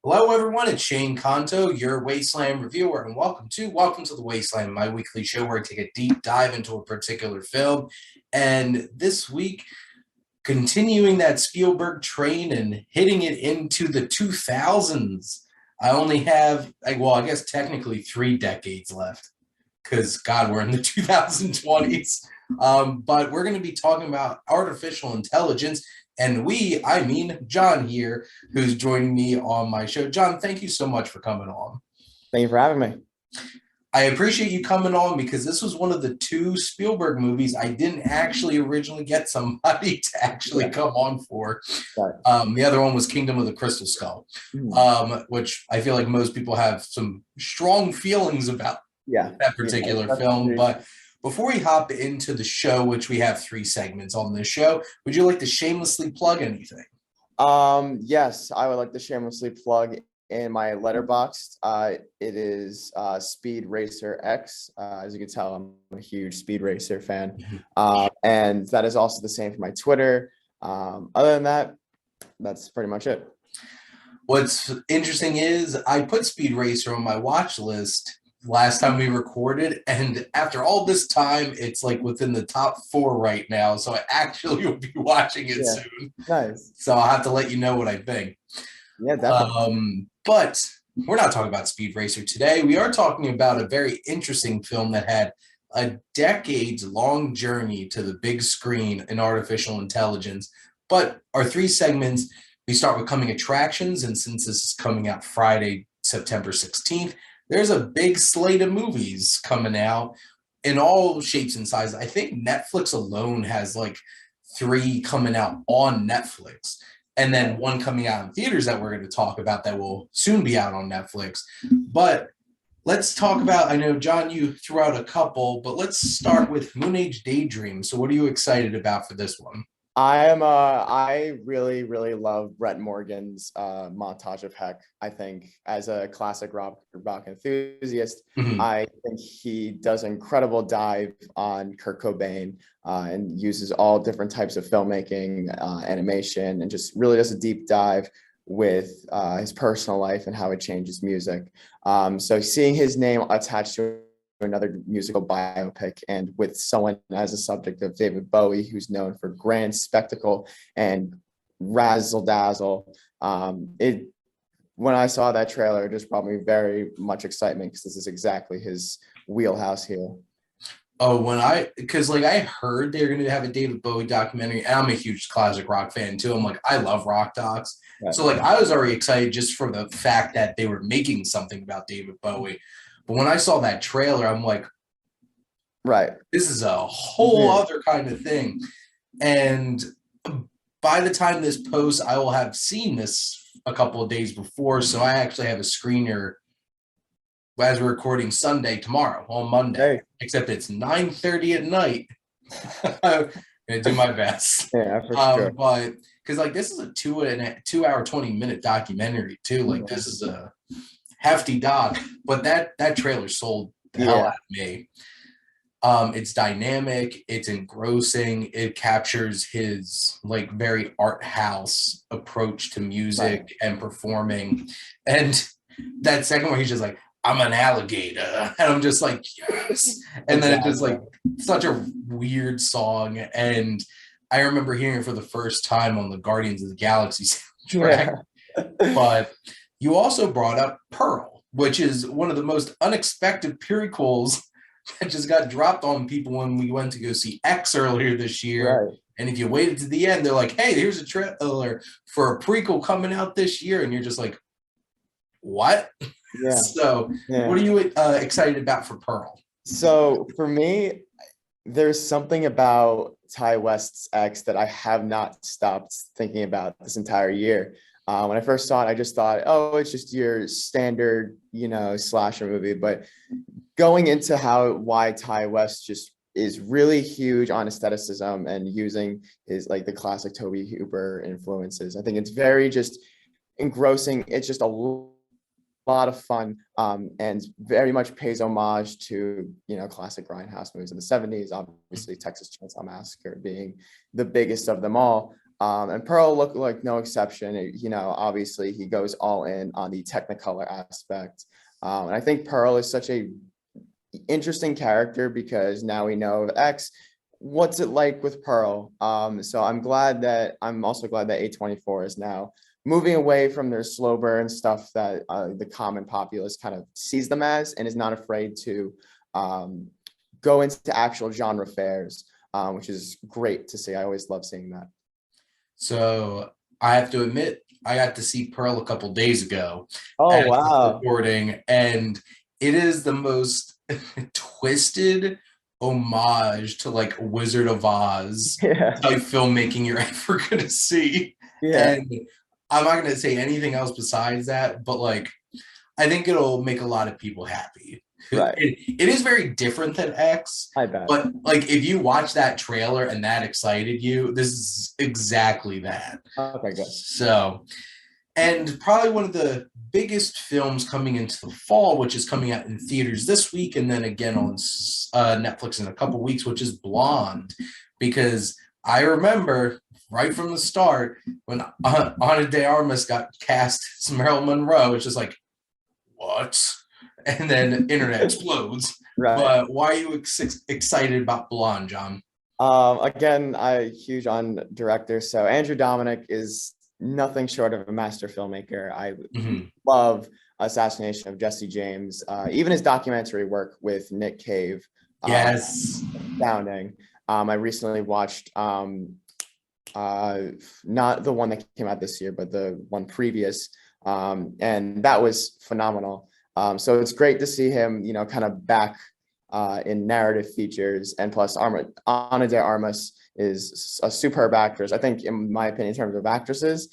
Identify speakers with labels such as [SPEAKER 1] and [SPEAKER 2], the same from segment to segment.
[SPEAKER 1] Hello, everyone. It's Shane Kanto, your Wasteland Reviewer, and welcome to the Wasteland, my weekly show where I take a deep dive into a particular film. And this week, continuing that Spielberg train and hitting it into the 2000s. I only have, I guess technically 3 decades left because God, we're in the 2020s. But we're going to be talking about artificial intelligence. And I mean John here, who's joining me on my show. John, thank you so much for coming on.
[SPEAKER 2] Thank you for having me.
[SPEAKER 1] I appreciate you coming on because this was one of the two Spielberg movies I didn't actually originally get somebody to actually come on for.
[SPEAKER 2] Right.
[SPEAKER 1] The other one was Kingdom of the Crystal Skull, which I feel like most people have some strong feelings about that particular film. But before we hop into the show, which we have 3 segments on this show, would you like to shamelessly plug anything?
[SPEAKER 2] Yes, I would like to shamelessly plug in my letterboxd. It is Speed Racer X. As you can tell, I'm a huge Speed Racer fan. And that is also the same for my Twitter. Other than that, that's pretty much it.
[SPEAKER 1] What's interesting is I put Speed Racer on my watch list last time we recorded, and after all this time, it's like within the top 4 right now. So I actually will be watching it soon.
[SPEAKER 2] Nice.
[SPEAKER 1] So I'll have to let you know what I think.
[SPEAKER 2] Yeah, definitely.
[SPEAKER 1] But we're not talking about Speed Racer today. We are talking about a very interesting film that had a decades-long journey to the big screen in artificial intelligence. But our 3 segments, we start with coming attractions, and since this is coming out Friday, September 16th, there's a big slate of movies coming out in all shapes and sizes. I think Netflix alone has like 3 coming out on Netflix, and then 1 coming out in theaters that we're going to talk about that will soon be out on Netflix. But let's talk about, I know, John, you threw out a couple, but let's start with Moonage Daydream. So what are you excited about for this one?
[SPEAKER 2] I really love Brett Morgan's Montage of Heck. I think as a classic rock enthusiast, I think he does an incredible dive on Kurt Cobain and uses all different types of filmmaking, animation, and just really does a deep dive with his personal life and how it changes music. So seeing his name attached to another musical biopic, and with someone as a subject of David Bowie, who's known for grand spectacle and razzle dazzle. When I saw that trailer, it just brought me very much excitement because this is exactly his wheelhouse here.
[SPEAKER 1] Oh, because I heard they're going to have a David Bowie documentary, and I'm a huge classic rock fan too. I'm like, I love rock docs. Right. So I was already excited just for the fact that they were making something about David Bowie. But when I saw that trailer, I'm like,
[SPEAKER 2] right,
[SPEAKER 1] this is a whole other kind of thing. And by the time this posts, I will have seen this a couple of days before. So I actually have a screener as we're recording tomorrow on Monday, except it's 9:30 at night. I'm gonna do my best.
[SPEAKER 2] Yeah, for sure.
[SPEAKER 1] But because this is a 2 hour 20-minute documentary too. This is a hefty doc, but that trailer sold the hell out of me. It's dynamic, it's engrossing, it captures his very art house approach to music and performing. And that second one, he's just like, I'm an alligator, and I'm just like, yes. And then it's just such a weird song. And I remember hearing it for the first time on the Guardians of the Galaxy soundtrack. But you also brought up Pearl, which is one of the most unexpected prequels that just got dropped on people when we went to go see X earlier this year. Right. And if you waited to the end, they're like, hey, here's a trailer for a prequel coming out this year. And you're just like, what? Yeah. So what are you excited about for Pearl?
[SPEAKER 2] So for me, there's something about Ty West's X that I have not stopped thinking about this entire year. When I first saw it, I just thought, oh, it's just your standard, slasher movie. But going into why Ty West just is really huge on aestheticism and using his the classic Tobe Hooper influences, I think it's very just engrossing. It's just a lot of fun and very much pays homage to classic grindhouse movies in the 70s. Obviously, Texas Chainsaw Massacre being the biggest of them all. And Pearl looked like no exception. Obviously he goes all in on the Technicolor aspect. And I think Pearl is such a interesting character because now we know of X. What's it like with Pearl? So I'm also glad that A24 is now moving away from their slow burn stuff that the common populace kind of sees them as, and is not afraid to go into actual genre fairs, which is great to see. I always love seeing that.
[SPEAKER 1] So I have to admit, I got to see Pearl a couple days ago.
[SPEAKER 2] Oh, wow.
[SPEAKER 1] Recording, and it is the most twisted homage to like Wizard of Oz type filmmaking you're ever gonna see. And I'm not gonna say anything else besides that, but like I think it'll make a lot of people happy.
[SPEAKER 2] Right.
[SPEAKER 1] It is very different than X.
[SPEAKER 2] I bet.
[SPEAKER 1] But like if you watch that trailer and that excited you, this is exactly that.
[SPEAKER 2] Okay, good.
[SPEAKER 1] So, and probably one of the biggest films coming into the fall, which is coming out in theaters this week and then again on Netflix in a couple weeks, which is Blonde. Because I remember right from the start when Ana de Armas got cast as Marilyn Monroe, it's just like, what? And then the internet explodes.
[SPEAKER 2] Right.
[SPEAKER 1] But why are you excited about Blonde, John?
[SPEAKER 2] Again, I'm huge on directors. So Andrew Dominik is nothing short of a master filmmaker. I love Assassination of Jesse James. Even his documentary work with Nick Cave.
[SPEAKER 1] Yes.
[SPEAKER 2] Astounding. I recently watched not the one that came out this year, but the one previous. And that was phenomenal. So it's great to see him, kind of back in narrative features. And plus, Ana de Armas is a superb actress. I think, in my opinion, in terms of actresses,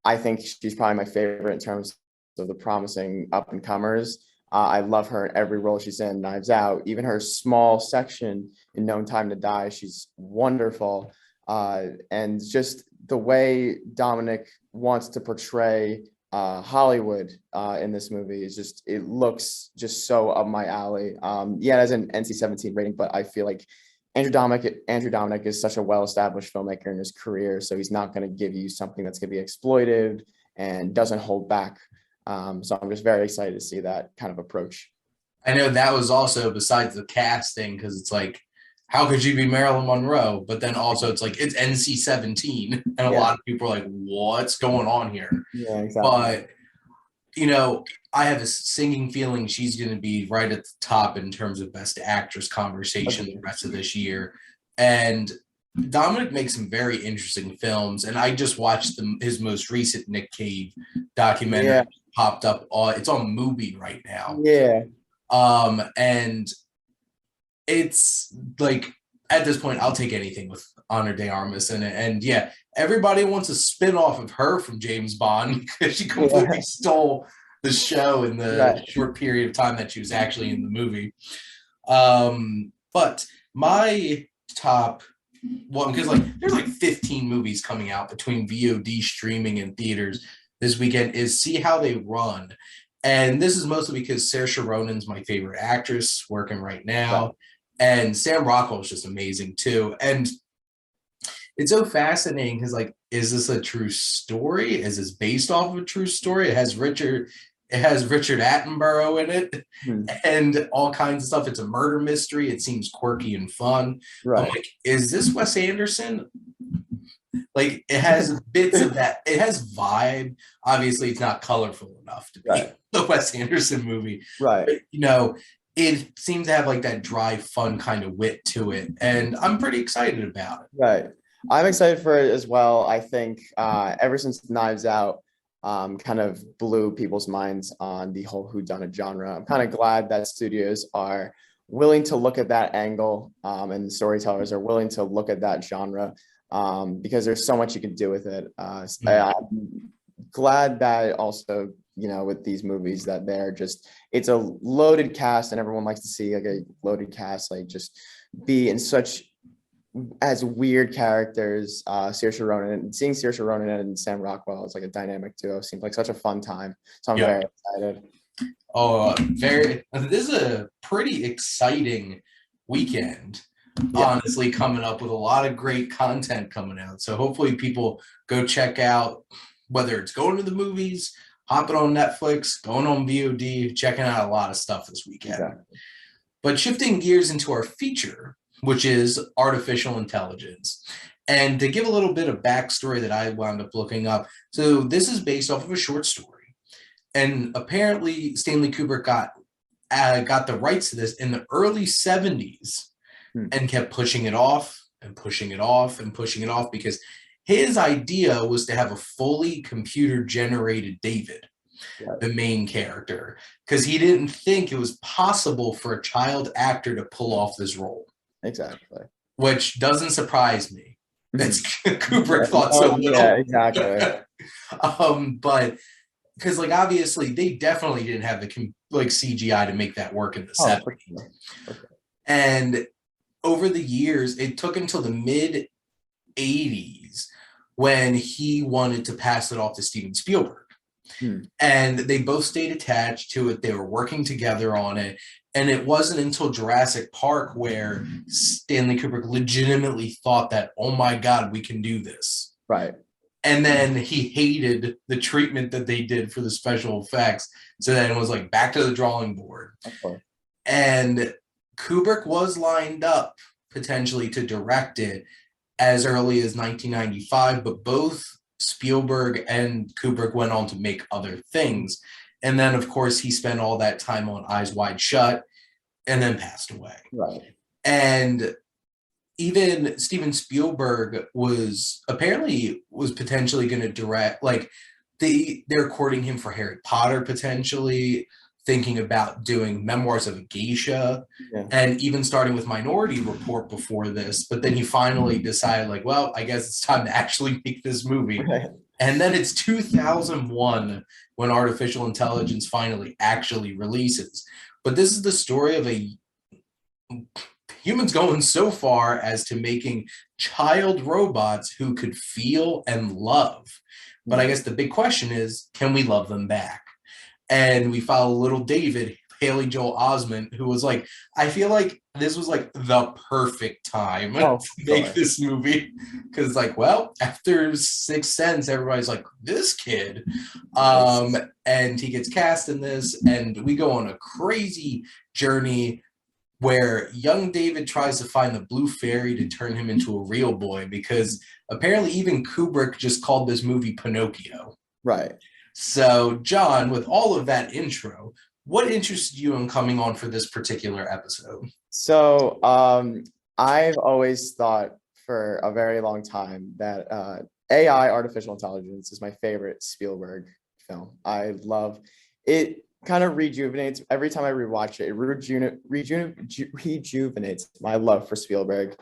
[SPEAKER 2] I think she's probably my favorite in terms of the promising up-and-comers. I love her in every role she's in. Knives Out, even her small section in No Time to Die, she's wonderful. And just the way Dominik wants to portray Hollywood in this movie is it looks just so up my alley. It has an NC-17 rating, but I feel like Andrew Dominik is such a well-established filmmaker in his career, so he's not going to give you something that's going to be exploited and doesn't hold back. So I'm just very excited to see that kind of approach.
[SPEAKER 1] I know that was also besides the casting, because it's like, how could you be Marilyn Monroe? But then also it's like, it's NC-17. And a lot of people are like, what's going on here?
[SPEAKER 2] Yeah, exactly.
[SPEAKER 1] But, I have a singing feeling she's going to be right at the top in terms of Best Actress conversation the rest of this year. And Dominik makes some very interesting films. And I just watched his most recent Nick Cave documentary popped up. It's on Mubi right now.
[SPEAKER 2] Yeah.
[SPEAKER 1] And it's like, at this point, I'll take anything with Ana de Armas in it. And yeah, everybody wants a spin-off of her from James Bond because she completely stole the show in the short period of time that she was actually in the movie. But my top one, because there's 15 movies coming out between VOD, streaming, and theaters this weekend, is See How They Run. And this is mostly because Saoirse Ronan's my favorite actress working right now. Right. And Sam Rockwell is just amazing too. And it's so fascinating because is this a true story? Is this based off of a true story? It has Richard Attenborough in it and all kinds of stuff. It's a murder mystery. It seems quirky and fun. Right. I'm like, is this Wes Anderson? It has bits of that. It has vibe. Obviously, it's not colorful enough to be the Wes Anderson movie.
[SPEAKER 2] Right.
[SPEAKER 1] But, it seems to have that dry, fun kind of wit to it. And I'm pretty excited about it.
[SPEAKER 2] Right. I'm excited for it as well. I think ever since Knives Out kind of blew people's minds on the whole whodunit genre, I'm kind of glad that studios are willing to look at that angle and storytellers are willing to look at that genre because there's so much you can do with it. I'm glad that also, with these movies that it's a loaded cast and everyone likes to see a loaded cast, just be in such as weird characters. Saoirse Ronan, seeing Saoirse Ronan and Sam Rockwell is a dynamic duo. Seems like such a fun time. So I'm very excited.
[SPEAKER 1] This is a pretty exciting weekend. honestly, coming up with a lot of great content coming out. So hopefully people go check out, whether it's going to the movies, hopping on Netflix, going on VOD, checking out a lot of stuff this weekend.
[SPEAKER 2] Exactly.
[SPEAKER 1] But shifting gears into our feature, which is artificial intelligence. And to give a little bit of backstory that I wound up looking up. So this is based off of a short story. And apparently Stanley Kubrick got the rights to this in the early 70s and kept pushing it off and pushing it off and pushing it off because his idea was to have a fully computer-generated David, the main character, because he didn't think it was possible for a child actor to pull off this role.
[SPEAKER 2] Exactly.
[SPEAKER 1] Which doesn't surprise me. That's Kubrick thought so.
[SPEAKER 2] Yeah, exactly.
[SPEAKER 1] But because like obviously they definitely didn't have the CGI to make that work in the 70s. Okay. And over the years, it took until the mid 80s when he wanted to pass it off to Steven Spielberg. And they both stayed attached to it. They were working together on it. And it wasn't until Jurassic Park where Stanley Kubrick legitimately thought that, oh my God, we can do this.
[SPEAKER 2] Right.
[SPEAKER 1] And then he hated the treatment that they did for the special effects. So then it was like back to the drawing board. Okay. And Kubrick was lined up potentially to direct it as early as 1995, but both Spielberg and Kubrick went on to make other things. And then, of course, he spent all that time on Eyes Wide Shut and then passed away.
[SPEAKER 2] Right.
[SPEAKER 1] And even Steven Spielberg was potentially going to direct, like they're courting him for Harry Potter, potentially thinking about doing Memoirs of a Geisha, and even starting with Minority Report before this. But then he finally decided, like, well, I guess it's time to actually make this movie. Right. And then it's 2001 when Artificial Intelligence finally actually releases. But this is the story of humans going so far as to making child robots who could feel and love. But I guess the big question is, can we love them back? And we follow little David, Haley Joel Osment, who was like, I feel like this was like the perfect time to make this movie. Because like, well, after Sixth Sense, everybody's like, this kid. And he gets cast in this, and we go on a crazy journey where young David tries to find the blue fairy to turn him into a real boy, because apparently even Kubrick just called this movie Pinocchio.
[SPEAKER 2] Right.
[SPEAKER 1] So, John, with all of that intro, what interested you in coming on for this particular episode?
[SPEAKER 2] So, I've always thought for a very long time that AI, artificial intelligence, is my favorite Spielberg film. I love it. Kind of rejuvenates every time I rewatch it. It rejuvenates my love for Spielberg.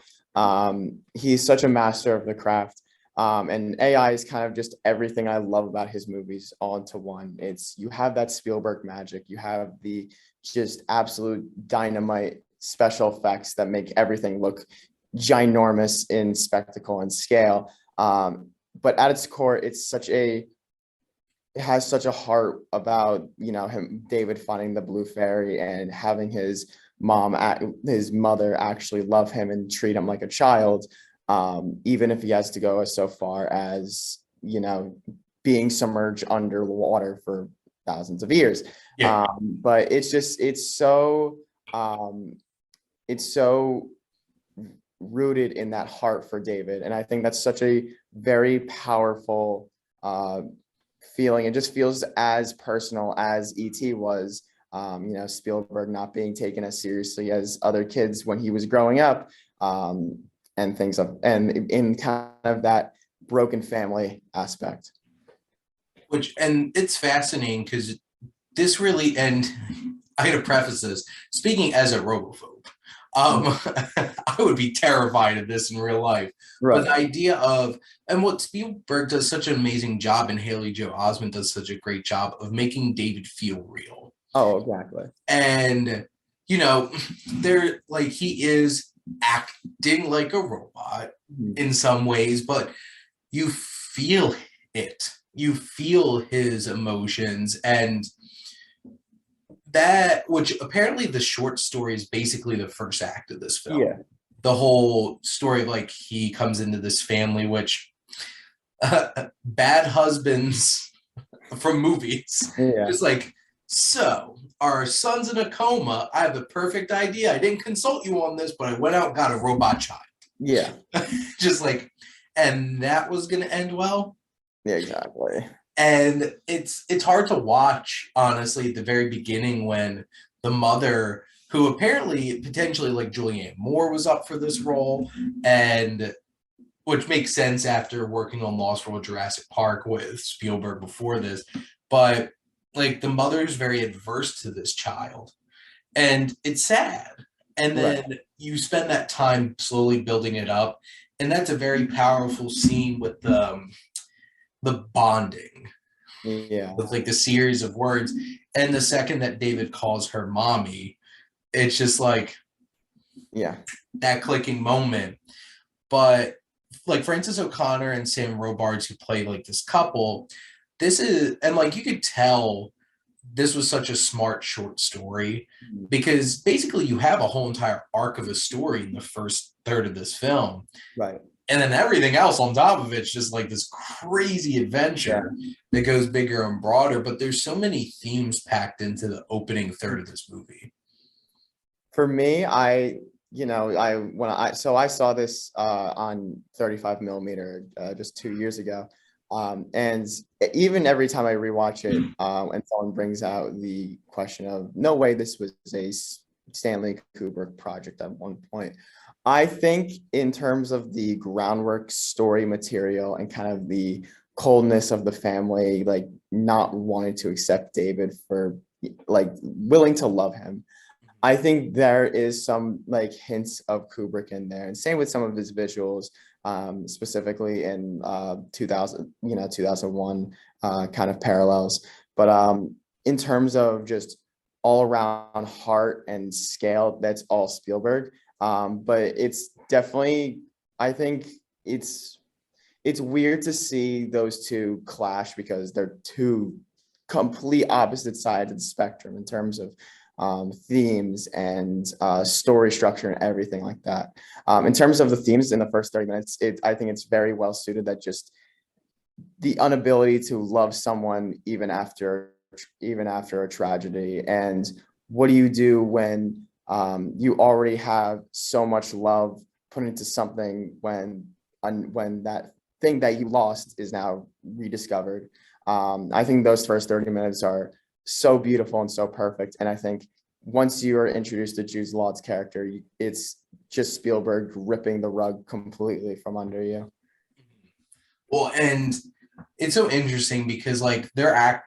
[SPEAKER 2] He's such a master of the craft. And AI is kind of just everything I love about his movies all into one. You have that Spielberg magic. You have the just absolute dynamite special effects that make everything look ginormous in spectacle and scale. But at its core, it has such a heart about, David finding the blue fairy and having his mother actually love him and treat him like a child. Even if he has to go so far as, being submerged underwater for thousands of years. Yeah. But it's so rooted in that heart for David. And I think that's such a very powerful feeling. It just feels as personal as E.T. was, Spielberg not being taken as seriously as other kids when he was growing up. And and in kind of that broken family aspect.
[SPEAKER 1] And it's fascinating because this really, and I gotta preface this, speaking as a robophobe, I would be terrified of this in real life. Right. But the idea of, and what Spielberg does such an amazing job, and Haley Joel Osment does such a great job of making David feel real.
[SPEAKER 2] Oh, exactly.
[SPEAKER 1] And, he is acting like a robot in some ways, but you feel it. You feel his emotions, and that, which apparently the short story is basically the first act of this film. Yeah. the whole story of like he comes into this family, which bad husbands from movies, just like, so our son's in a coma. I have a perfect idea. I didn't consult you on this, but I went out and got a robot child.
[SPEAKER 2] Yeah.
[SPEAKER 1] Just like, and that was going to end well.
[SPEAKER 2] Yeah, exactly.
[SPEAKER 1] And it's hard to watch, honestly, at the very beginning when the mother, who apparently potentially like Julianne Moore was up for this role, and which makes sense after working on Lost World Jurassic Park with Spielberg before this, but like the mother is very adverse to this child, and it's sad. And then you spend that time slowly building it up, and that's a very powerful scene with the bonding, with like the series of words. And the second that David calls her mommy, it's just like, that clicking moment. But like Frances O'Connor and Sam Robards, who play like this couple, this is, and like you could tell this was such a smart short story, because basically you have a whole entire arc of a story in the first third of this film.
[SPEAKER 2] Right.
[SPEAKER 1] And then everything else on top of it's just like this crazy adventure that goes bigger and broader. But there's so many themes packed into the opening third of this movie.
[SPEAKER 2] For me, I saw this on 35 millimeter just 2 years ago. And even every time I rewatch it, and someone brings out the question of, no way this was a Stanley Kubrick project at one point. I think in terms of the groundwork, story material, and kind of the coldness of the family, like not wanting to accept David for like willing to love him, I think there is some like hints of Kubrick in there, and same with some of his visuals, specifically in 2001 kind of parallels. But in terms of just all around heart and scale, that's all Spielberg. But it's definitely, I think it's weird to see those two clash, because they're two complete opposite sides of the spectrum in terms of themes and story structure and everything like that. In terms of the themes in the first 30 minutes, I think it's very well suited, that just the inability to love someone even after a tragedy, and what do you do when you already have so much love put into something when that thing that you lost is now rediscovered. I think those first 30 minutes are so beautiful and so perfect. And I think once you are introduced to Jude Law's character, it's just Spielberg ripping the rug completely from under you.
[SPEAKER 1] Well, and it's so interesting because like their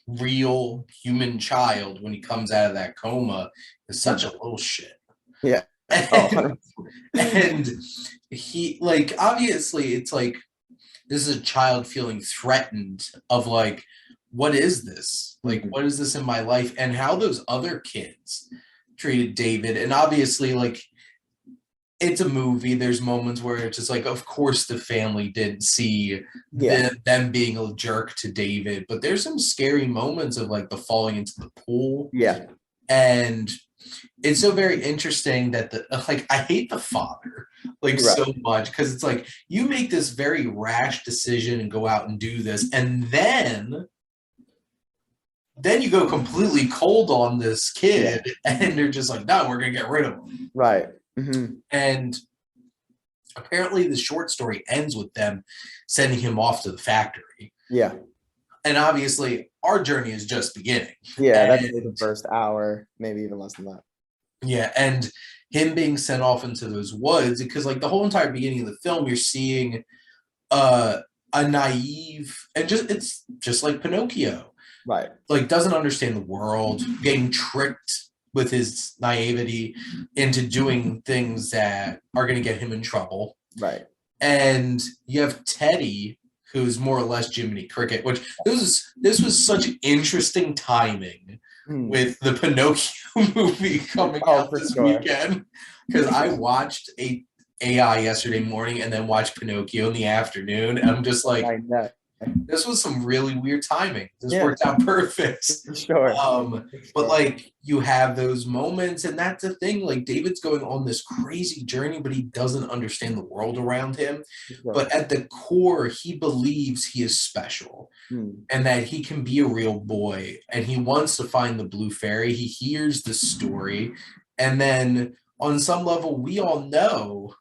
[SPEAKER 1] real human child, when he comes out of that coma, is such a little shit.
[SPEAKER 2] Yeah.
[SPEAKER 1] And he, like, obviously it's like, this is a child feeling threatened of like, what is this? Like, what is this in my life? And how those other kids treated David. And obviously, like, it's a movie. There's moments where it's just like, of course the family didn't see them being a jerk to David, but there's some scary moments of like the falling into the pool.
[SPEAKER 2] Yeah.
[SPEAKER 1] And it's so very interesting that I hate the father so much, because it's like, you make this very rash decision and go out and do this, and then you go completely cold on this kid, and they're just like, no, we're gonna get rid of him.
[SPEAKER 2] Right.
[SPEAKER 1] And apparently the short story ends with them sending him off to the factory.
[SPEAKER 2] Yeah.
[SPEAKER 1] And obviously our journey is just beginning.
[SPEAKER 2] Yeah, that's the first hour, maybe even less than that.
[SPEAKER 1] Yeah, and him being sent off into those woods, because like the whole entire beginning of the film, you're seeing a naive, and it's just like Pinocchio.
[SPEAKER 2] Right.
[SPEAKER 1] Like, doesn't understand the world, getting tricked with his naivety into doing things that are going to get him in trouble.
[SPEAKER 2] Right.
[SPEAKER 1] And you have Teddy, who's more or less Jiminy Cricket, which this was such interesting timing with the Pinocchio movie coming out this weekend, because I watched AI yesterday morning and then watched Pinocchio in the afternoon, and I'm just like, this was some really weird timing. This worked out perfect.
[SPEAKER 2] Sure.
[SPEAKER 1] But like you have those moments, and that's the thing. Like David's going on this crazy journey, but he doesn't understand the world around him.
[SPEAKER 2] Sure.
[SPEAKER 1] But at the core, he believes he is special and that he can be a real boy. And he wants to find the blue fairy. He hears the story, and then on some level, we all know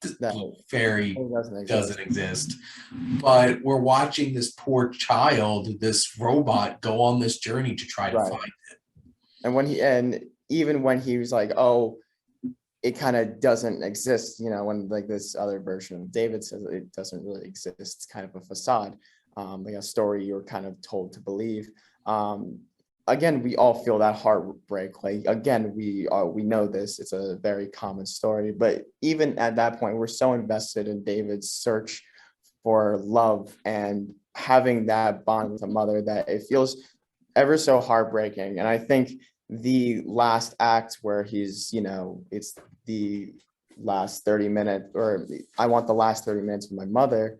[SPEAKER 1] the fairy doesn't exist, but we're watching this poor child, this robot, go on this journey to try to find it.
[SPEAKER 2] And even when he was like, oh, it kind of doesn't exist, you know, when like this other version of David says it doesn't really exist, it's kind of a facade, like a story you're kind of told to believe. Again, we all feel that heartbreak. Like, again, we know this, it's a very common story, but even at that point, we're so invested in David's search for love and having that bond with a mother that it feels ever so heartbreaking. And I think the last act where he's, you know, it's the last 30 minutes, or I want the last 30 minutes with my mother.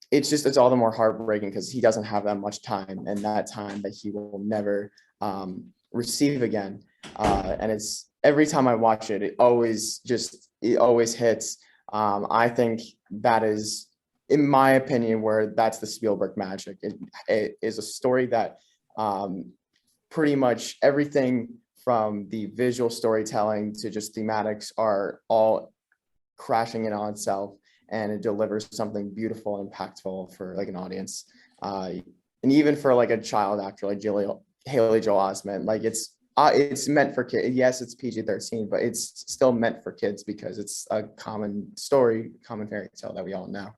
[SPEAKER 2] It's all the more heartbreaking because he doesn't have that much time, and that time that he will never receive again. And it's every time I watch it, it always hits. I think that is, in my opinion, where that's the Spielberg magic. It is a story that pretty much everything from the visual storytelling to just thematics are all crashing in on itself, and it delivers something beautiful and impactful for like an audience, and even for like a child actor like Haley Joel Osment. Like it's meant for kids. Yes, it's PG-13, but it's still meant for kids because it's a common story, common fairy tale that we all know.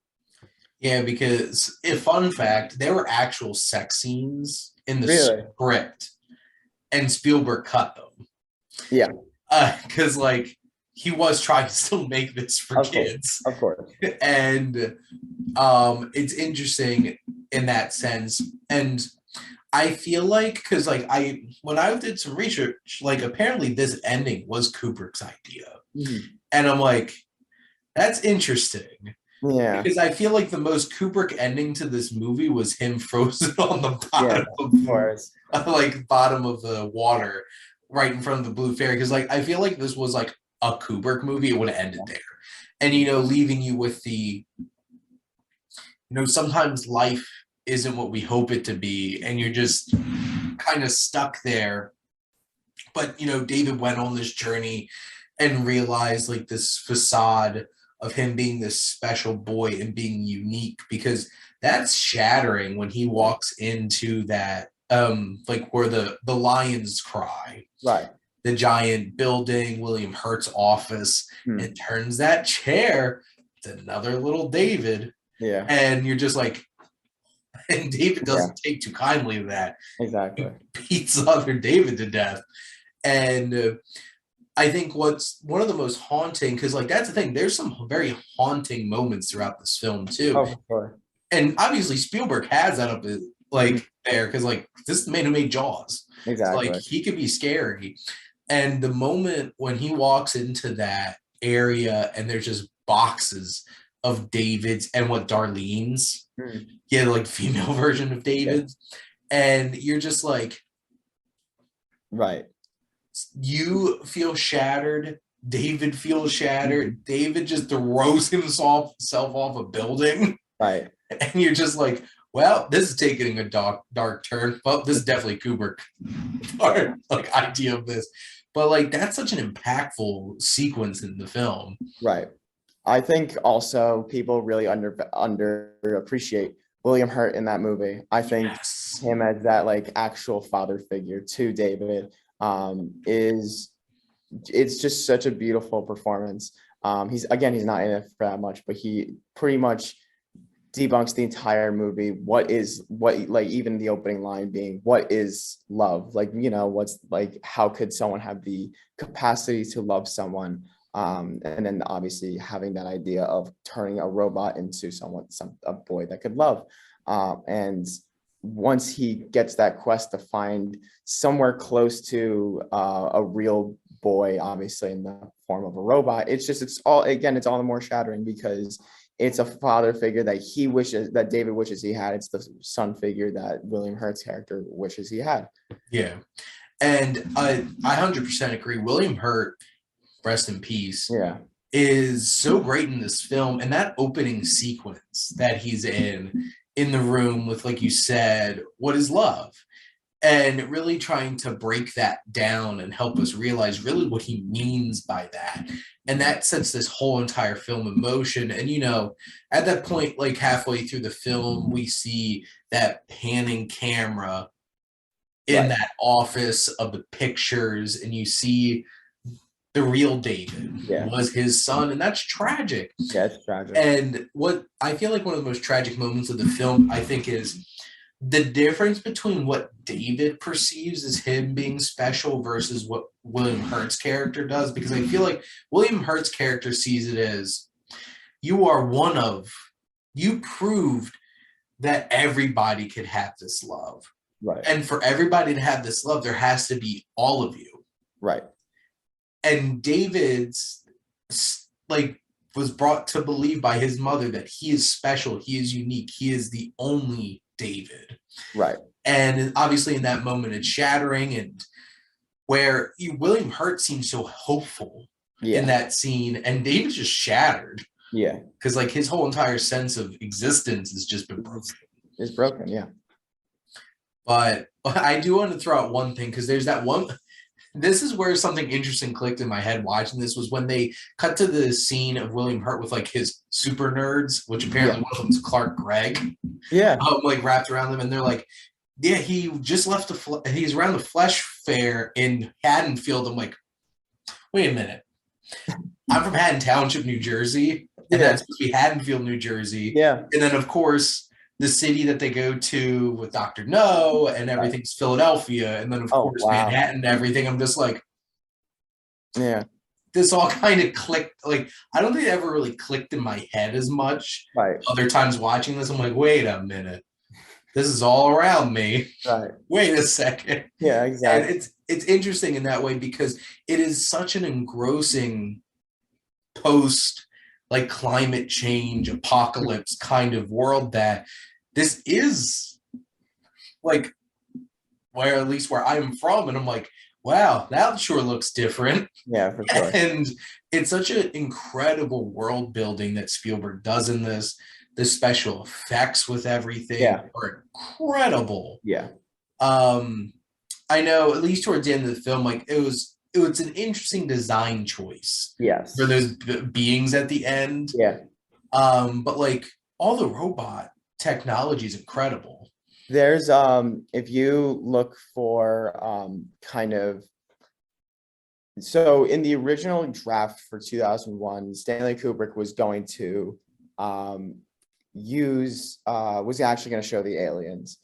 [SPEAKER 1] Yeah, because fun fact, there were actual sex scenes in the script, and Spielberg cut them.
[SPEAKER 2] Yeah,
[SPEAKER 1] because like he was trying to still make this for kids.
[SPEAKER 2] Of course.
[SPEAKER 1] And it's interesting in that sense. And I feel like, because like when I did some research, like apparently this ending was Kubrick's idea. And I'm like, that's interesting.
[SPEAKER 2] Yeah.
[SPEAKER 1] Because I feel like the most Kubrick ending to this movie was him frozen on the bottom bottom of the water right in front of the blue fairy. Because like I feel like this was like a Kubrick movie, it would have ended there. And you know, leaving you with the, you know, sometimes life isn't what we hope it to be, and you're just kind of stuck there. But you know, David went on this journey and realized like this facade of him being this special boy and being unique, because that's shattering when he walks into that like where the lions cry,
[SPEAKER 2] right,
[SPEAKER 1] the giant building, William Hurt's office, and turns that chair to another little David.
[SPEAKER 2] Yeah.
[SPEAKER 1] And you're just like, and David doesn't take too kindly to that.
[SPEAKER 2] Exactly.
[SPEAKER 1] He beats other David to death. And I think what's one of the most haunting, because like that's the thing, there's some very haunting moments throughout this film too.
[SPEAKER 2] Oh, sure.
[SPEAKER 1] And obviously Spielberg has that up like there, because like this is the man who made Jaws.
[SPEAKER 2] Exactly.
[SPEAKER 1] So, like he could be scary. And the moment when he walks into that area and there's just boxes of David's and what Darlene's, like female version of David's, and you're just like,
[SPEAKER 2] right.
[SPEAKER 1] You feel shattered. David feels shattered. David just throws himself off a building.
[SPEAKER 2] Right.
[SPEAKER 1] And you're just like, well, this is taking a dark turn. Well, this is definitely Kubrick like idea of this. But like that's such an impactful sequence in the film.
[SPEAKER 2] Right. I think also people really underappreciate William Hurt in that movie. I think him as that like actual father figure to David it's just such a beautiful performance. He's not in it for that much, but he pretty much debunks the entire movie. What like even the opening line being, what is love? Like, you know, what's like, how could someone have the capacity to love someone? And then obviously having that idea of turning a robot into a boy that could love. And once he gets that quest to find somewhere close to a real boy, obviously in the form of a robot, it's all the more shattering, because it's a father figure that David wishes he had. It's the son figure that William Hurt's character wishes he had.
[SPEAKER 1] Yeah. And I 100% agree. William Hurt, rest in peace, is so great in this film. And that opening sequence that he's in the room with, like you said, what is love? And really trying to break that down and help us realize really what he means by that. And that sets this whole entire film in motion. And, you know, at that point, like halfway through the film, we see that panning camera in that office of the pictures, and you see the real David was his son, and that's tragic.
[SPEAKER 2] Yeah, it's tragic.
[SPEAKER 1] And what I feel like one of the most tragic moments of the film, I think, is the difference between what David perceives as him being special versus what William Hurt's character does. Because I feel like William Hurt's character sees it as, you proved that everybody could have this love.
[SPEAKER 2] Right.
[SPEAKER 1] And for everybody to have this love, there has to be all of you.
[SPEAKER 2] Right.
[SPEAKER 1] And David's was brought to believe by his mother that he is special, he is unique, he is the only David.
[SPEAKER 2] Right.
[SPEAKER 1] And obviously in that moment it's shattering, and where William Hurt seems so hopeful in that scene, and David's just shattered.
[SPEAKER 2] Yeah.
[SPEAKER 1] Because like his whole entire sense of existence has just been broken.
[SPEAKER 2] It's broken, yeah.
[SPEAKER 1] But I do want to throw out one thing, because there's that one. This is where something interesting clicked in my head watching this, was when they cut to the scene of William Hurt with like his super nerds, which apparently one of them is Clark Gregg.
[SPEAKER 2] Yeah.
[SPEAKER 1] Like wrapped around them. And they're like, yeah, he just left he's around the Flesh Fair in Haddonfield. I'm like, wait a minute. I'm from Haddon Township, New Jersey. And that's supposed to be Haddonfield, New Jersey.
[SPEAKER 2] Yeah.
[SPEAKER 1] And then, of course, the city that they go to with Dr. No and everything's Philadelphia. And then, of course, Manhattan and everything. I'm just like, this all kind of clicked. Like, I don't think it ever really clicked in my head as much.
[SPEAKER 2] Right.
[SPEAKER 1] Other times watching this, I'm like, wait a minute. This is all around me.
[SPEAKER 2] Right.
[SPEAKER 1] Wait a second.
[SPEAKER 2] Yeah, exactly.
[SPEAKER 1] And it's interesting in that way, because it is such an engrossing post, like, climate change, apocalypse kind of world, that this is like at least where I'm from, and I'm like, wow, that sure looks different.
[SPEAKER 2] Yeah, for sure.
[SPEAKER 1] And it's such an incredible world building that Spielberg does in this. The special effects with everything are incredible.
[SPEAKER 2] Yeah.
[SPEAKER 1] I know, at least towards the end of the film, like it was an interesting design choice.
[SPEAKER 2] Yes.
[SPEAKER 1] For those beings at the end.
[SPEAKER 2] Yeah.
[SPEAKER 1] But like all the robot technology is incredible.
[SPEAKER 2] There's if you look for so in the original draft for 2001, Stanley Kubrick was going to was actually going to show the aliens,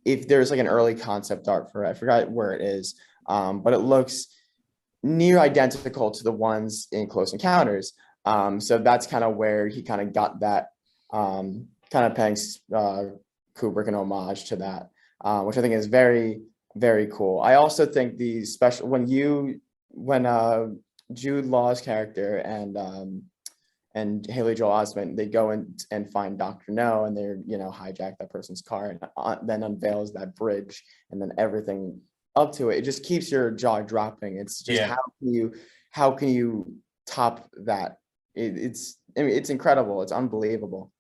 [SPEAKER 2] if there's like an early concept art for it, I forgot where it is, but it looks near identical to the ones in Close Encounters. So that's kind of where he kind of got that, kind of paying Kubrick an homage to that, which I think is very, very cool. I also think the special, when Jude Law's character and Haley Joel Osment, they go in and find Dr. No, and they're, hijack that person's car, and then unveils that bridge, and then everything up to it. It just keeps your jaw dropping. It's just how can you top that? It's incredible. It's unbelievable.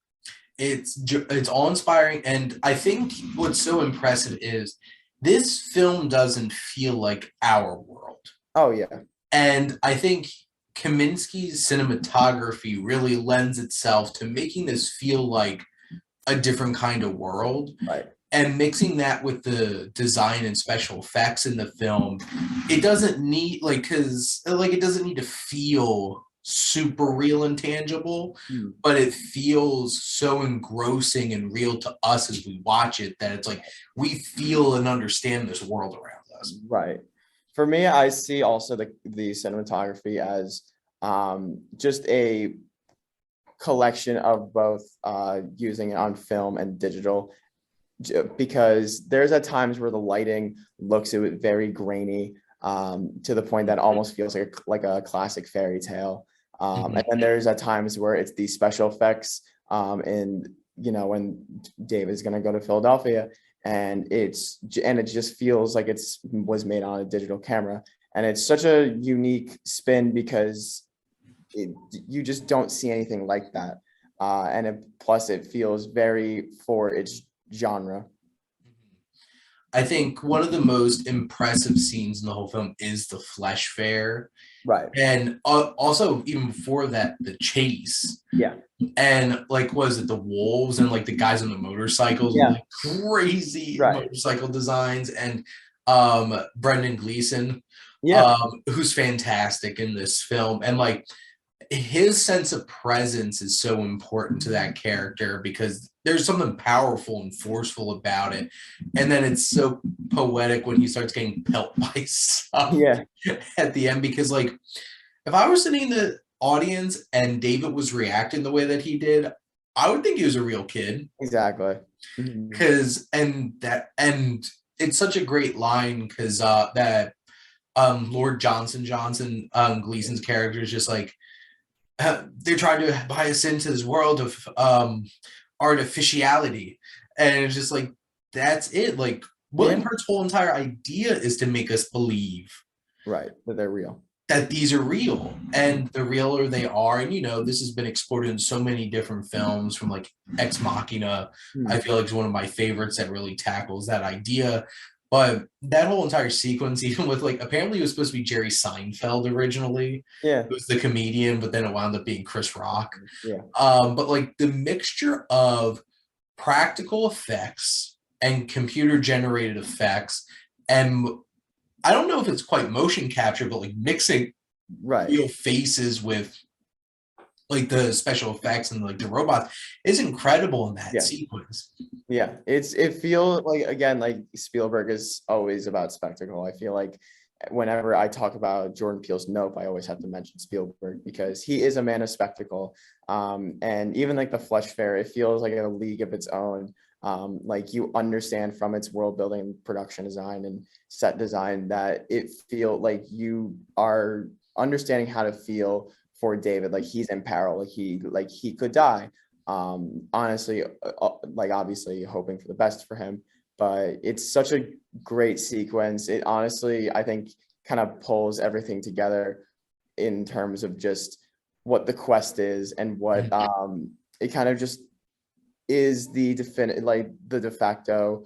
[SPEAKER 1] It's awe-inspiring, and I think what's so impressive is this film doesn't feel like our world.
[SPEAKER 2] Oh yeah.
[SPEAKER 1] And I think Kaminsky's cinematography really lends itself to making this feel like a different kind of world.
[SPEAKER 2] Right.
[SPEAKER 1] And mixing that with the design and special effects in the film, it doesn't need it doesn't need to feel super real and tangible, but it feels so engrossing and real to us as we watch it that it's like we feel and understand this world around us.
[SPEAKER 2] Right. For me, I see also the cinematography as just a collection of both using it on film and digital, because there's at times where the lighting looks very grainy, to the point that almost feels like a classic fairy tale. And then there's at times where it's the special effects, and when David's going to go to Philadelphia, and it just feels like was made on a digital camera, and it's such a unique spin because you just don't see anything like that, and plus it feels very for its genre.
[SPEAKER 1] I think one of the most impressive scenes in the whole film is the flesh fair.
[SPEAKER 2] Right.
[SPEAKER 1] And also, even before that, the chase.
[SPEAKER 2] Yeah.
[SPEAKER 1] And like, was it the wolves and like the guys on the motorcycles?
[SPEAKER 2] Yeah.
[SPEAKER 1] With, like, crazy motorcycle designs. And Brendan Gleeson, who's fantastic in this film. And like, his sense of presence is so important to that character because there's something powerful and forceful about it. And then it's so poetic when he starts getting pelt by stuff at the end, because like, if I was sitting in the audience and David was reacting the way that he did, I would think he was a real kid.
[SPEAKER 2] Exactly.
[SPEAKER 1] Because and it's such a great line, because that Lord Johnson Gleason's character is just like, they're trying to buy us into this world of artificiality, and it's just like, that's it. Like, William Hurt's whole entire idea is to make us believe
[SPEAKER 2] that they're real,
[SPEAKER 1] that these are real, and the realer they are. And this has been explored in so many different films, from like Ex Machina. I feel like is one of my favorites that really tackles that idea. But that whole entire sequence, even with like, apparently it was supposed to be Jerry Seinfeld originally. It was the comedian, but then it wound up being Chris Rock. But like the mixture of practical effects and computer generated effects, and I don't know if it's quite motion capture, but like mixing real faces with like the special effects and like the robots is incredible in that sequence.
[SPEAKER 2] It feels like, again, like Spielberg is always about spectacle. I feel like whenever I talk about Jordan Peele's Nope, I always have to mention Spielberg because he is a man of spectacle. And even like the Flesh Fair, it feels like a league of its own. Like you understand from its world building, production design, and set design that it feel like you are understanding how to feel for David, like he's in peril, like he could die. Honestly, like obviously hoping for the best for him, but it's such a great sequence. It honestly, I think, kind of pulls everything together in terms of just what the quest is and what it kind of just is the de facto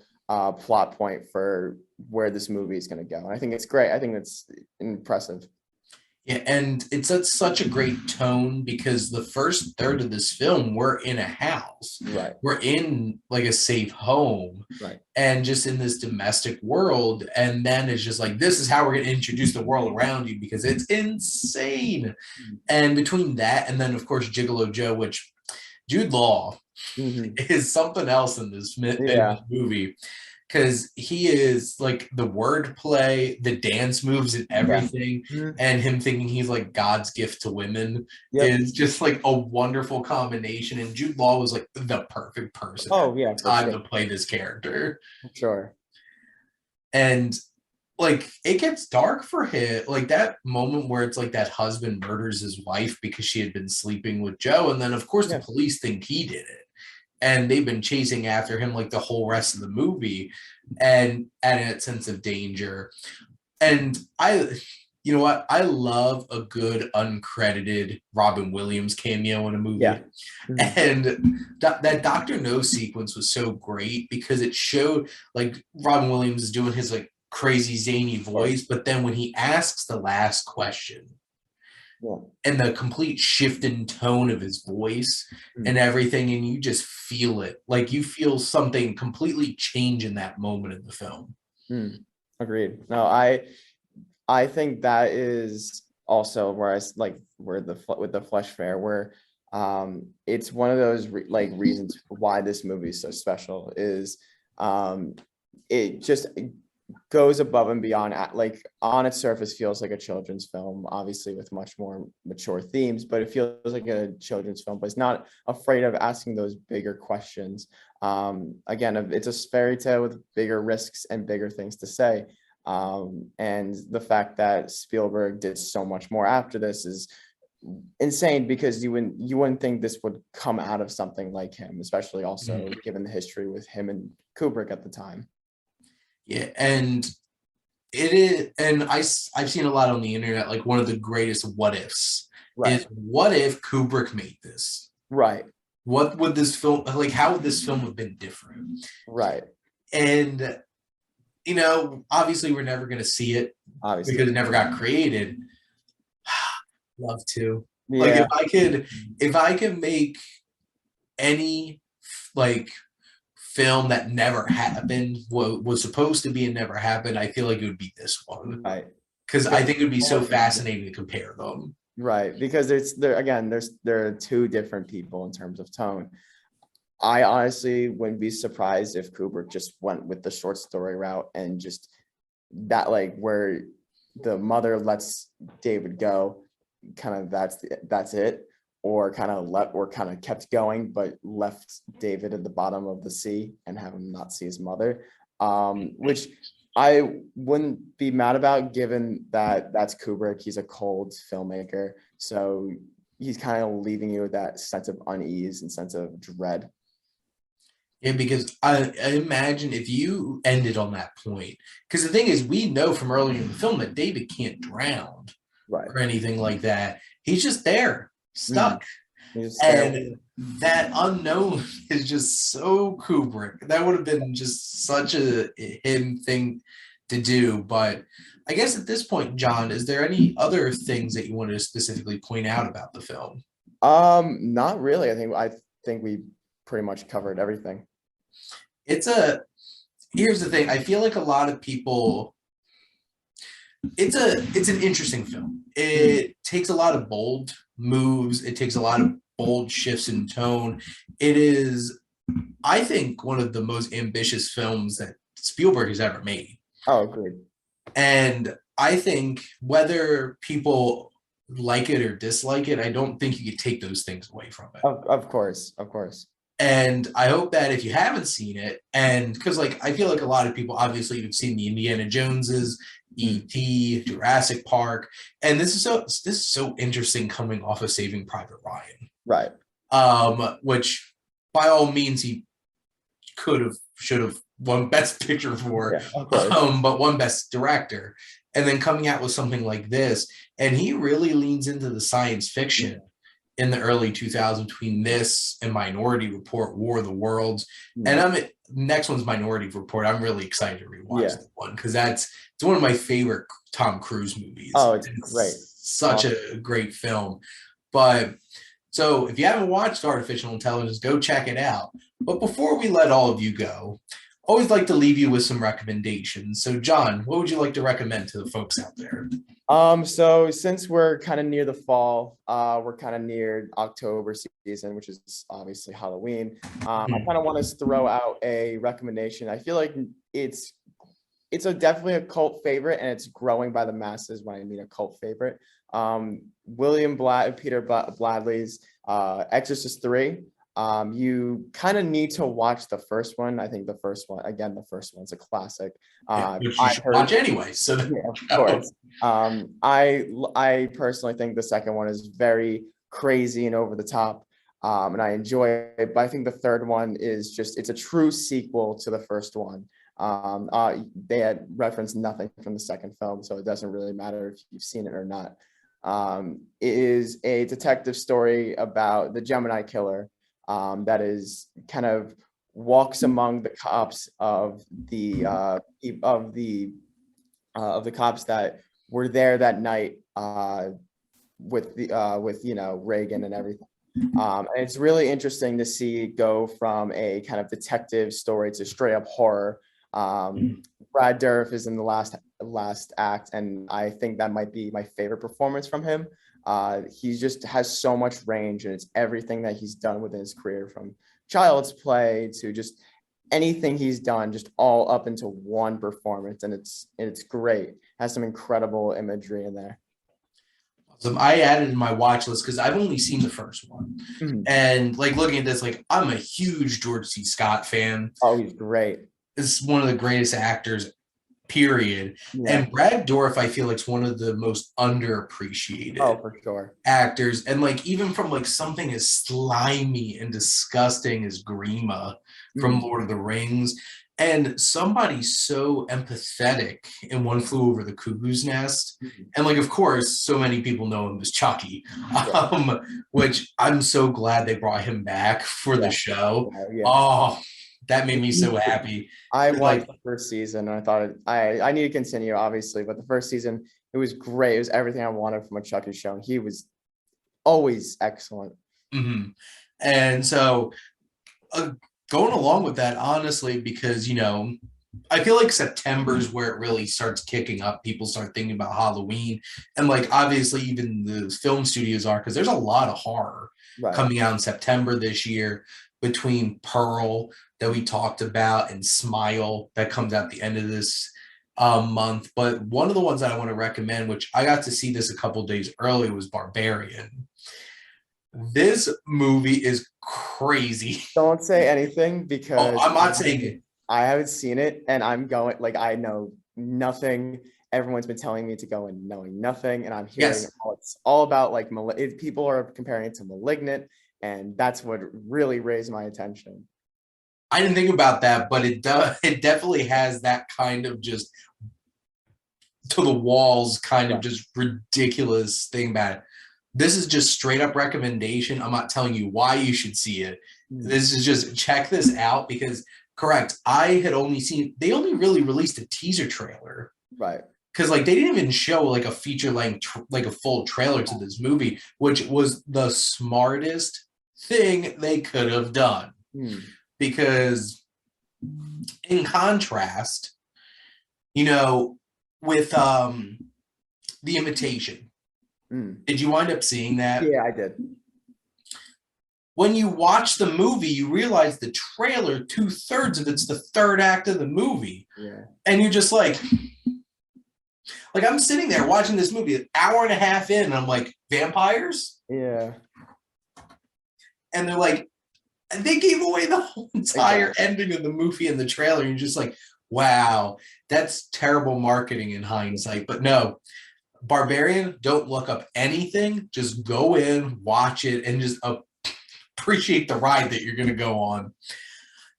[SPEAKER 2] plot point for where this movie is going to go. And I think it's great. I think it's impressive.
[SPEAKER 1] Yeah, and it's at such a great tone because the first third of this film, we're in a house. We're in like a safe home. And just in this domestic world. And then it's just like, this is how we're going to introduce the world around you, because it's insane. And between that and then, of course, Gigolo Joe, which Jude Law is something else in this movie. Because he is like the wordplay, the dance moves, and everything, and him thinking he's like God's gift to women is just like a wonderful combination. And Jude Law was like the perfect person to play this character.
[SPEAKER 2] Sure.
[SPEAKER 1] And like it gets dark for him, like that moment where it's like that husband murders his wife because she had been sleeping with Joe, and then of course the police think he did it. And they've been chasing after him like the whole rest of the movie, and adding a sense of danger. And you know what? I love a good uncredited Robin Williams cameo in a movie. And that Dr. No sequence was so great because it showed like Robin Williams is doing his like crazy zany voice, but then when he asks the last question, and the complete shift in tone of his voice and everything, and you just feel it. Like you feel something completely change in that moment in the film.
[SPEAKER 2] Agreed. No, I think that is also where with the Flesh Fair, where it's one of those reasons why this movie is so special is it just goes above and beyond. Like on its surface feels like a children's film, obviously with much more mature themes, but it feels like a children's film, but it's not afraid of asking those bigger questions. Again, it's a fairy tale with bigger risks and bigger things to say. And the fact that Spielberg did so much more after this is insane because you wouldn't think this would come out of something like him, especially also given the history with him and Kubrick at the time.
[SPEAKER 1] Yeah, and it is, and I've seen a lot on the internet, like one of the greatest what ifs is, what if Kubrick made this?
[SPEAKER 2] Right.
[SPEAKER 1] What would this film, like, how would this film have been different?
[SPEAKER 2] Right.
[SPEAKER 1] And, you know, obviously we're never going to see it because it never got created. Love to. Yeah. Like, if I could make any, like, film that never happened, what was supposed to be and never happened, I feel like it would be this one.
[SPEAKER 2] Right.
[SPEAKER 1] Because I think it would be so fascinating to compare them.
[SPEAKER 2] Right. Because there are two different people in terms of tone. I honestly wouldn't be surprised if Kubrick just went with the short story route and just that, like, where the mother lets David go, kind of that's it, or kind of kept going but left David at the bottom of the sea and have him not see his mother, which I wouldn't be mad about, given that that's Kubrick. He's a cold filmmaker, so he's kind of leaving you with that sense of unease and sense of dread.
[SPEAKER 1] Yeah, because I imagine if you ended on that point, because the thing is, we know from earlier in the film that David can't drown, or anything like that. He's just there, stuck. And that unknown is just so Kubrick. That would have been just such a him thing to do. But I guess at this point, John, is there any other things that you wanted to specifically point out about the film?
[SPEAKER 2] Not really. I think we pretty much covered everything.
[SPEAKER 1] Here's the thing. I feel like a lot of people, it's an interesting film. It takes a lot of bold moves. It takes a lot of bold shifts in tone. It is, I think, one of the most ambitious films that Spielberg has ever made.
[SPEAKER 2] Oh, agreed.
[SPEAKER 1] And I think whether people like it or dislike it, I don't think you could take those things away from it.
[SPEAKER 2] Of course.
[SPEAKER 1] And I hope that if you haven't seen it, and because, like, I feel like a lot of people, obviously, you've seen the Indiana Joneses, E.T., Jurassic Park, and this is so interesting coming off of Saving Private Ryan,
[SPEAKER 2] right?
[SPEAKER 1] Which by all means he should have won Best Picture for, but won Best Director, and then coming out with something like this, and he really leans into the science fiction. In the early 2000s, between this and Minority Report, War of the Worlds, and next one's Minority Report. I'm really excited to rewatch that one because it's one of my favorite Tom Cruise movies.
[SPEAKER 2] Oh, it's great!
[SPEAKER 1] Such a great film. But so if you haven't watched Artificial Intelligence, go check it out. But before we let all of you go, always like to leave you with some recommendations. So, John, what would you like to recommend to the folks out there?
[SPEAKER 2] So since we're kind of near the fall, we're kind of near October season, which is obviously Halloween. I kind of want to throw out a recommendation. I feel like it's definitely a cult favorite, and it's growing by the masses when I mean a cult favorite. Peter Bradley's Exorcist III. You kind of need to watch the first one. I think the first one's a classic.
[SPEAKER 1] Which you should watch anyway. So
[SPEAKER 2] yeah, of course. I personally think the second one is very crazy and over the top, and I enjoy it. But I think the third one is it's a true sequel to the first one. They had referenced nothing from the second film, so it doesn't really matter if you've seen it or not. It is a detective story about the Gemini killer. That is kind of walks among the cops of the cops that were there that night with Reagan and everything. And it's really interesting to see it go from a kind of detective story to straight up horror. Brad Dourif is in the last act, and I think that might be my favorite performance from him. He just has so much range, and it's everything that he's done within his career, from Child's Play to just anything he's done, just all up into one performance, and it's great. It has some incredible imagery in there.
[SPEAKER 1] I added in my watch list because I've only seen the first one, and like looking at this, like I'm a huge George C. Scott fan.
[SPEAKER 2] Oh, he's great.
[SPEAKER 1] This is one of the greatest actors period.
[SPEAKER 2] Yeah.
[SPEAKER 1] And Brad Dourif, I feel like, is one of the most underappreciated
[SPEAKER 2] For sure.
[SPEAKER 1] actors. And like even from like something as slimy and disgusting as Grima from Lord of the Rings, and somebody so empathetic in One Flew Over the Cuckoo's Nest. And like, of course, so many people know him as Chucky, which I'm so glad they brought him back for the show. Oh, that made me so happy.
[SPEAKER 2] I watched the first season and I thought I need to continue, obviously, but the first season, it was great. It was everything I wanted from a Chucky show. And he was always excellent.
[SPEAKER 1] And so going along with that, honestly, because, you know, I feel like September is where it really starts kicking up. People start thinking about Halloween. And like, obviously, even the film studios are, because there's a lot of horror coming out in September this year, between Pearl that we talked about and Smile that comes out the end of this month. But one of the ones that I want to recommend, which I got to see this a couple days early, was Barbarian. This movie is crazy.
[SPEAKER 2] Don't say anything because
[SPEAKER 1] I'm not saying it.
[SPEAKER 2] I haven't seen it and I'm going, like, I know nothing. Everyone's been telling me to go and knowing nothing. And I'm hearing it's all about like people are comparing it to Malignant. And that's what really raised my attention.
[SPEAKER 1] I didn't think about that, but it definitely has that kind of just to the walls kind of just ridiculous thing about it. This is just straight up recommendation. I'm not telling you why you should see it. This is just check this out because correct. I had only seen, they only really released a teaser trailer.
[SPEAKER 2] Right.
[SPEAKER 1] Because like they didn't even show like a feature length, like a full trailer to this movie, which was the smartest thing they could have done. Because in contrast, you know, with The Imitation, did you wind up seeing that?
[SPEAKER 2] Yeah, I did.
[SPEAKER 1] When you watch the movie, you realize the trailer, 2/3 of it's the third act of the movie.
[SPEAKER 2] Yeah.
[SPEAKER 1] And you're just like I'm sitting there watching this movie an hour and a half in, and I'm like, vampires?
[SPEAKER 2] Yeah.
[SPEAKER 1] And they're like, they gave away the whole entire ending of the movie in the trailer. And you're just like, wow, that's terrible marketing in hindsight. But no, Barbarian, don't look up anything. Just go in, watch it, and just appreciate the ride that you're going to go on.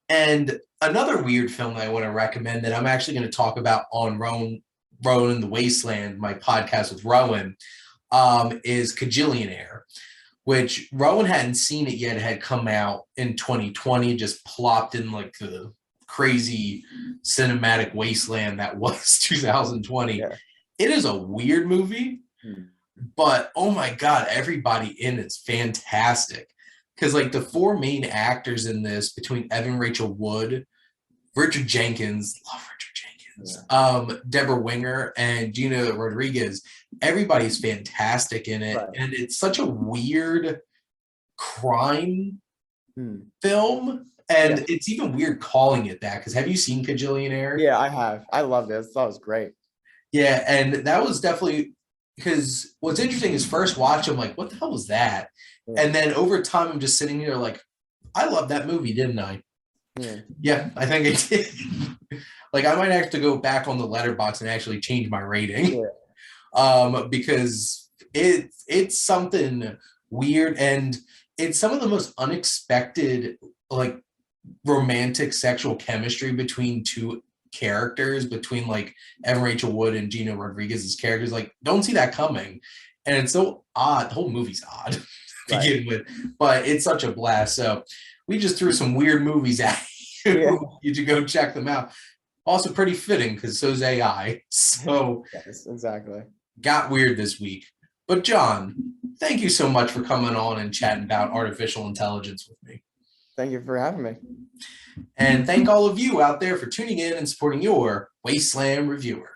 [SPEAKER 1] And another weird film that I want to recommend that I'm actually going to talk about on Rowan in the Wasteland, my podcast with Rowan, is Kajillionaire, which Rowan hadn't seen it yet. It had come out in 2020, just plopped in like the crazy cinematic wasteland that was 2020. Yeah. It is a weird movie, but oh my God, everybody in it's fantastic. Because like the four main actors in this, between Evan Rachel Wood, Richard Jenkins, love Richard Jenkins, Deborah Winger, and Gina Rodriguez, everybody's fantastic in it. And it's such a weird crime film. And it's even weird calling it that, because have you seen Kajillionaire?
[SPEAKER 2] Yeah, I have. I loved it. I thought it was great.
[SPEAKER 1] Yeah, and that was definitely, because what's interesting is first watch, I'm like, what the hell was that? And then over time, I'm just sitting here like, I love that movie, didn't I? Yeah, I think I did. Like, I might have to go back on the Letterboxd and actually change my rating. Because it's something weird, and it's some of the most unexpected, like, romantic sexual chemistry between two characters, between like Evan Rachel Wood and Gina Rodriguez's characters. Like, don't see that coming. And it's so odd. The whole movie's odd to begin with, but it's such a blast. So we just threw some weird movies at you. You should go check them out. Also pretty fitting because so's AI. So
[SPEAKER 2] yes, exactly.
[SPEAKER 1] Got weird this week. But John, thank you so much for coming on and chatting about artificial intelligence with me.
[SPEAKER 2] Thank you for having me.
[SPEAKER 1] And thank all of you out there for tuning in and supporting your Wasteland Reviewer.